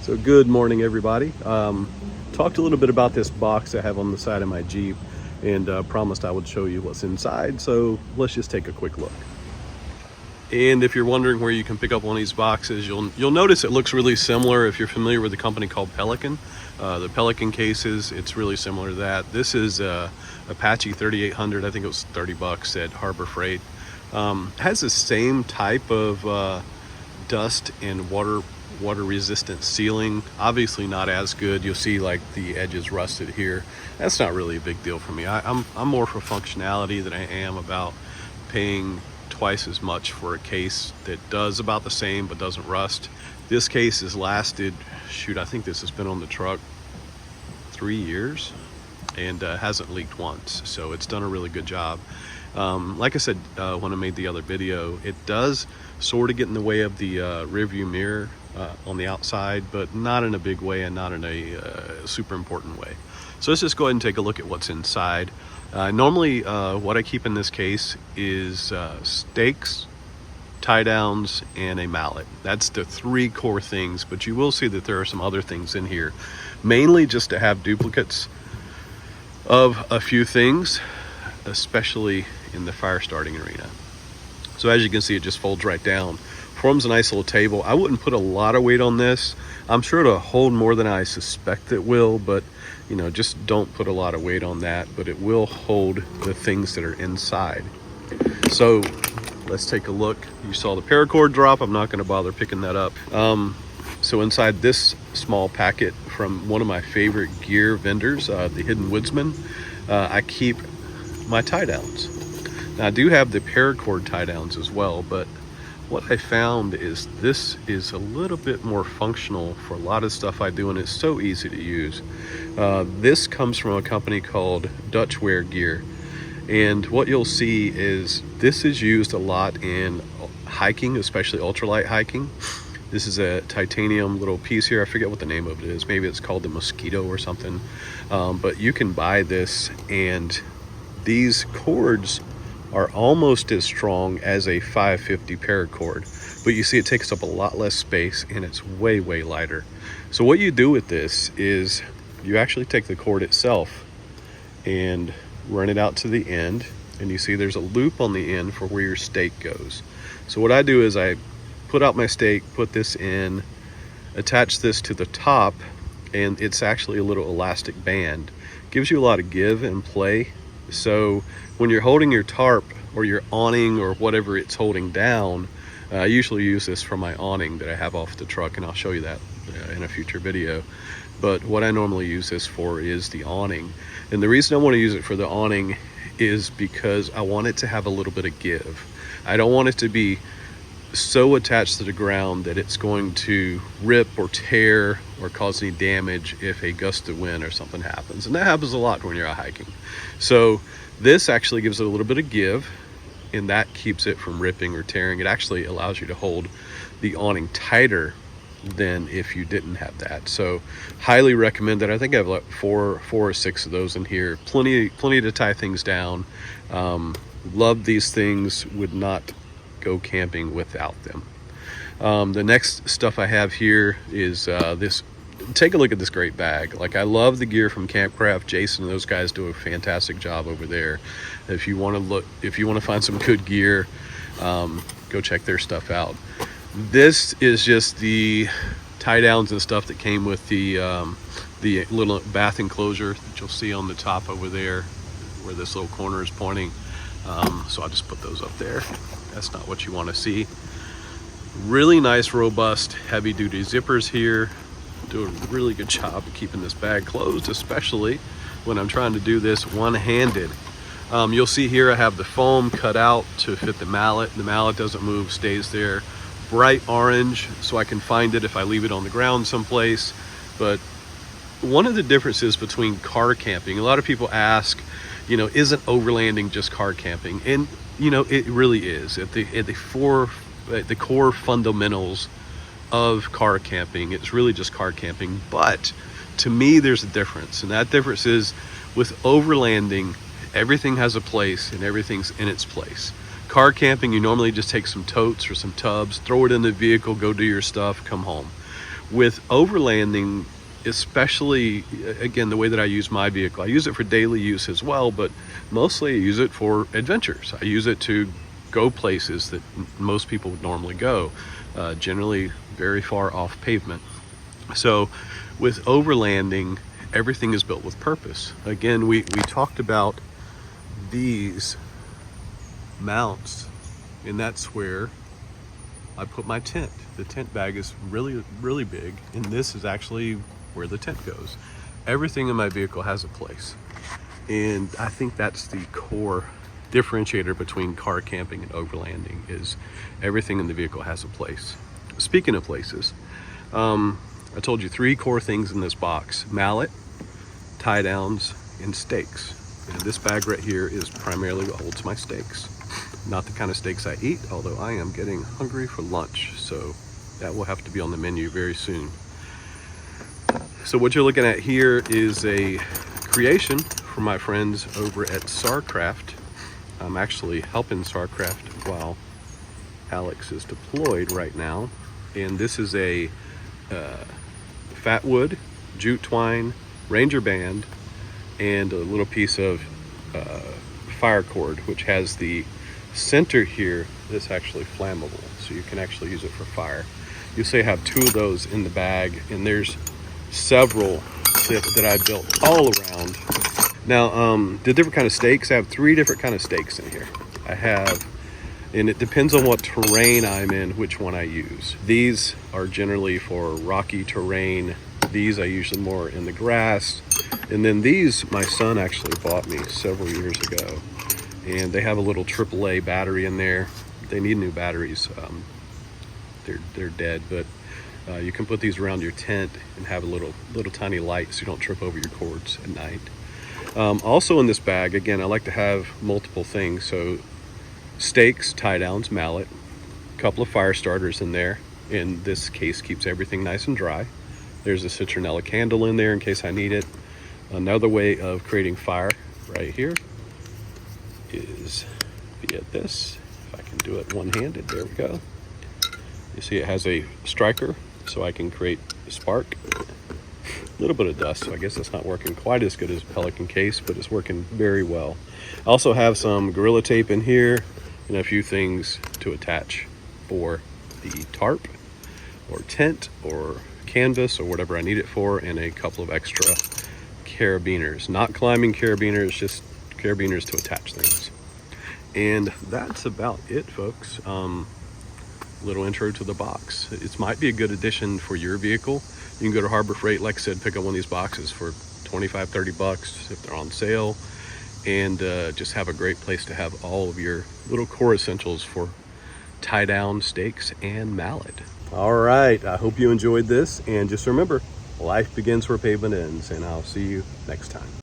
So good morning, everybody. Talked a little bit about this box I have on the side of my Jeep, and promised I would show you what's inside. So let's just take a quick look. And if you're wondering where you can pick up one of these boxes, you'll notice it looks really similar. If you're familiar with a company called Pelican, the Pelican cases, it's really similar to that. This is Apache 3800. I think it was 30 bucks at Harbor Freight. Has the same type of dust and water resistant sealing. Obviously not as good. You'll see like the edges rusted here. That's not really a big deal for me. I'm more for functionality than I am about paying twice as much for a case that does about the same but doesn't rust. This case has lasted, shoot, I think this has been on the truck 3 years and hasn't leaked once, so it's done a really good job. Like I said when I made the other video, it does sort of get in the way of the rearview mirror on the outside, but not in a big way and not in a super important way. So let's just go ahead and take a look at what's inside. Normally what I keep in this case is stakes, tie downs, and a mallet. That's the three core things, but you will see that there are some other things in here, mainly just to have duplicates of a few things, especially in the fire starting arena. So as you can see, it just folds right down, forms a nice little table. I wouldn't put a lot of weight on this. I'm sure it'll hold more than I suspect it will, but you know, just don't put a lot of weight on that, but it will hold the things that are inside. So let's take a look. You saw the paracord drop. I'm not going to bother picking that up. So inside this small packet from one of my favorite gear vendors, the Hidden Woodsman, I keep my tie downs. Now I do have the paracord tie downs as well, but what I found is this is a little bit more functional for a lot of stuff I do, and it's so easy to use. This comes from a company called Dutch Wear Gear, and what you'll see is this is used a lot in hiking, especially ultralight hiking. This is a titanium little piece here. I forget what the name of it is. Maybe it's called the Mosquito or something. But you can buy this, and these cords are almost as strong as a 550 paracord, but you see it takes up a lot less space and it's way lighter. So what you do with this is you actually take the cord itself and run it out to the end, and you see there's a loop on the end for where your stake goes. So what I do is I put out my stake, put this in, attach this to the top, and it's actually a little elastic band. Gives you a lot of give and play. So when you're holding your tarp or your awning or whatever it's holding down, I usually use this for my awning that I have off the truck, and I'll show you that in a future video. But what I normally use this for is the awning. And the reason I want to use it for the awning is because I want it to have a little bit of give. I don't want it to be so attached to the ground that it's going to rip or tear or cause any damage if a gust of wind or something happens, and that happens a lot when you're out hiking. So this actually gives it a little bit of give, and that keeps it from ripping or tearing. It actually allows you to hold the awning tighter than if you didn't have that. So highly recommend that. I think I have like four or six of those in here. Plenty to tie things down. Love these things. Would not go camping without them. The next stuff I have here is this. Take a look at this great bag. Like, I love the gear from Campcraft. Jason and those guys do a fantastic job over there. If you want to find some good gear, go check their stuff out. This is just the tie downs and stuff that came with the little bath enclosure that you'll see on the top over there where this little corner is pointing. So I'll just put those up there. That's not what you want to see. Really nice, robust, heavy duty zippers here. Do a really good job of keeping this bag closed, especially when I'm trying to do this one-handed. You'll see here I have the foam cut out to fit the mallet. The mallet doesn't move, stays there. Bright orange, so I can find it if I leave it on the ground someplace. But one of the differences between car camping, a lot of people ask, you know, isn't overlanding just car camping? And you know, it really is. At the core fundamentals of car camping, it's really just car camping. But to me, there's a difference, and that difference is with overlanding, everything has a place and everything's in its place. Car camping, you normally just take some totes or some tubs, throw it in the vehicle, go do your stuff, come home. With overlanding, especially, again, the way that I use my vehicle, I use it for daily use as well, but mostly I use it for adventures. I use it to go places that most people would normally go, generally very far off pavement. So with overlanding, everything is built with purpose. Again, we talked about these mounts, and that's where I put my tent. The tent bag is really, really big, and this is actually where the tent goes. Everything in my vehicle has a place. And I think that's the core differentiator between car camping and overlanding, is everything in the vehicle has a place. Speaking of places, I told you 3 core things in this box: mallet, tie downs, and stakes. And this bag right here is primarily what holds my stakes. Not the kind of steaks I eat, although I am getting hungry for lunch, so that will have to be on the menu very soon. So what you're looking at here is a creation from my friends over at Sarcraft. I'm actually helping Sarcraft while Alex is deployed right now. And this is a fat wood, jute twine, ranger band, and a little piece of fire cord, which has the center here that's actually flammable, so you can actually use it for fire. You say have 2 of those in the bag, and there's several that I built all around. Now, the different kind of stakes, I have 3 different kind of stakes in here. I have, and it depends on what terrain I'm in, which one I use. These are generally for rocky terrain. These I usually more in the grass. And then these, my son actually bought me several years ago. And they have a little AAA battery in there. They need new batteries. They're dead, but you can put these around your tent and have a little tiny light so you don't trip over your cords at night. Also in this bag, again, I like to have multiple things. So stakes, tie downs, mallet, a couple of fire starters in there. In this case, keeps everything nice and dry. There's a citronella candle in there in case I need it. Another way of creating fire right here is via this. If I can do it one-handed, there we go. You see it has a striker, so I can create a spark. A little bit of dust, so I guess it's not working quite as good as Pelican case, but it's working very well. I also have some Gorilla Tape in here and a few things to attach for the tarp or tent or canvas or whatever I need it for, and a couple of extra carabiners. Not climbing carabiners, just carabiners to attach things. And that's about it, folks. Little intro to the box. It might be a good addition for your vehicle. You can go to Harbor Freight, like I said, pick up one of these boxes for 25, 30 bucks if they're on sale, and just have a great place to have all of your little core essentials for tie down, stakes, and mallet. All right, I hope you enjoyed this, and just remember, life begins where pavement ends, and I'll see you next time.